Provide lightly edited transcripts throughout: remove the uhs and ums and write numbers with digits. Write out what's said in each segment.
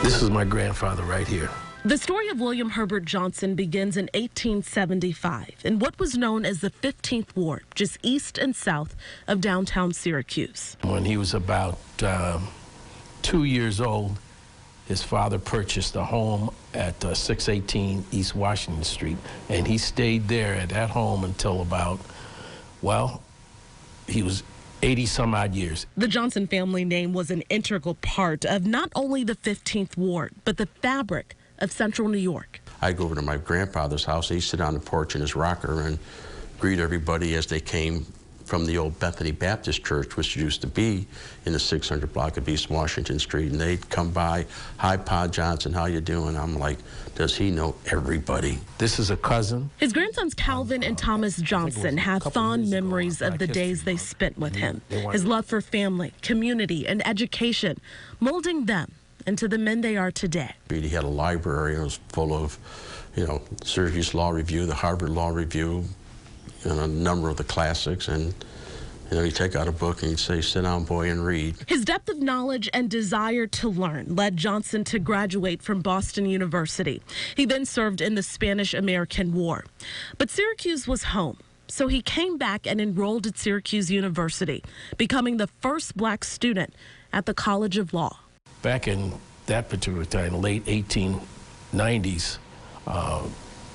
This is my grandfather right here. The story of William Herbert Johnson begins in 1875 in what was known as the 15th Ward, just east and south of downtown Syracuse. When he was about 2 years old, his father purchased a home at 618 East Washington Street, and he stayed there at that home until about, well, he was 80-some-odd years. The Johnson family name was an integral part of not only the 15th Ward, but the fabric of central New York. I'd go over to my grandfather's house. He'd sit on the porch in his rocker and greet everybody as they came from the old Bethany Baptist Church, which used to be in the 600 block of East Washington Street. And they'd come by, "Hi, Pa Johnson, how you doing?" I'm like, does he know everybody? This is a cousin. His grandsons Calvin and Thomas Johnson have fond memories of the days they spent with him. His love for family, community, and education, molding them into the men they are today. He had a library. It was full of, Syracuse Law Review, the Harvard Law Review, and a number of the classics. And you take out a book and you'd say, "Sit down, boy, and read." His depth of knowledge and desire to learn led Johnson to graduate from Boston University. He then served in the Spanish-American War. But Syracuse was home, so he came back and enrolled at Syracuse University, becoming the first black student at the College of Law. Back in that particular time, late 1890s,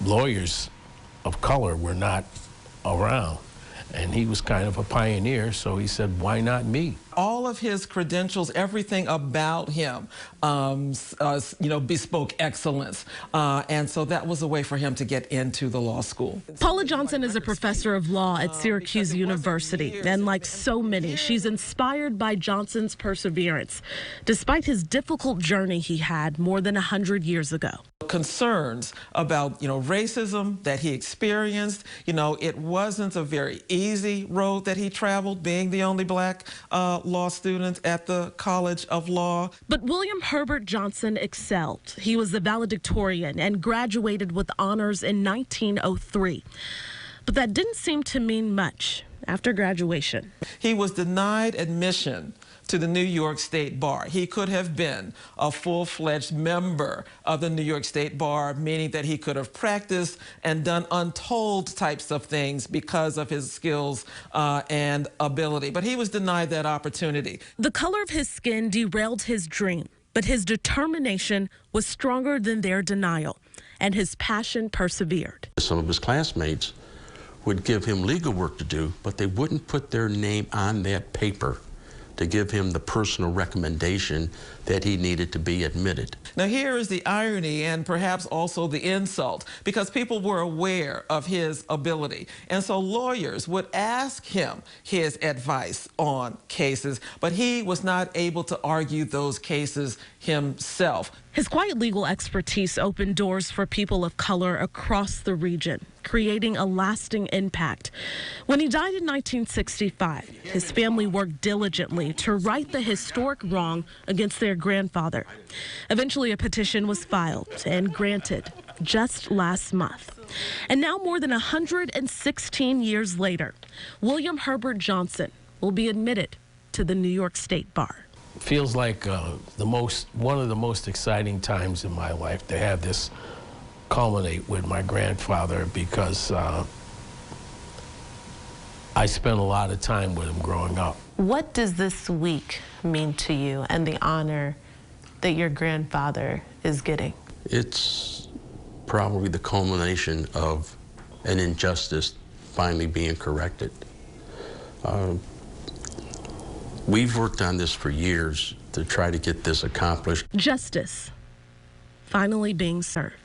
lawyers of color were not around. And he was kind of a pioneer, so he said, "Why not me?" All of his credentials, everything about him, bespoke excellence. And so that was a way for him to get into the law school. Paula Johnson is a professor of law at Syracuse University. And like so many, she's inspired by Johnson's perseverance, despite his difficult journey he had more than 100 years ago. Concerns about, racism that he experienced. It wasn't a very easy road that he traveled, being the only black law student at the College of Law. But William Herbert Johnson excelled. He was the valedictorian and graduated with honors in 1903. But that didn't seem to mean much after graduation. He was denied admission to the New York State Bar. He could have been a full-fledged member of the New York State Bar, meaning that he could have practiced and done untold types of things because of his skills and ability. But he was denied that opportunity. The color of his skin derailed his dream, but his determination was stronger than their denial, and his passion persevered. Some of his classmates would give him legal work to do, but they wouldn't put their name on that paper to give him the personal recommendation that he needed to be admitted. Now here is the irony and perhaps also the insult, because people were aware of his ability. And so lawyers would ask him his advice on cases, but he was not able to argue those cases himself. His quiet legal expertise opened doors for people of color across the region, creating a lasting impact. When he died in 1965, his family worked diligently to right the historic wrong against their grandfather. Eventually, a petition was filed and granted just last month. And now, more than 116 years later, William Herbert Johnson will be admitted to the New York State Bar. Feels like one of the most exciting times in my life to have this culminate with my grandfather, because I spent a lot of time with him growing up. What does this week mean to you and the honor that your grandfather is getting? It's probably the culmination of an injustice finally being corrected. We've worked on this for years to try to get this accomplished. Justice finally being served.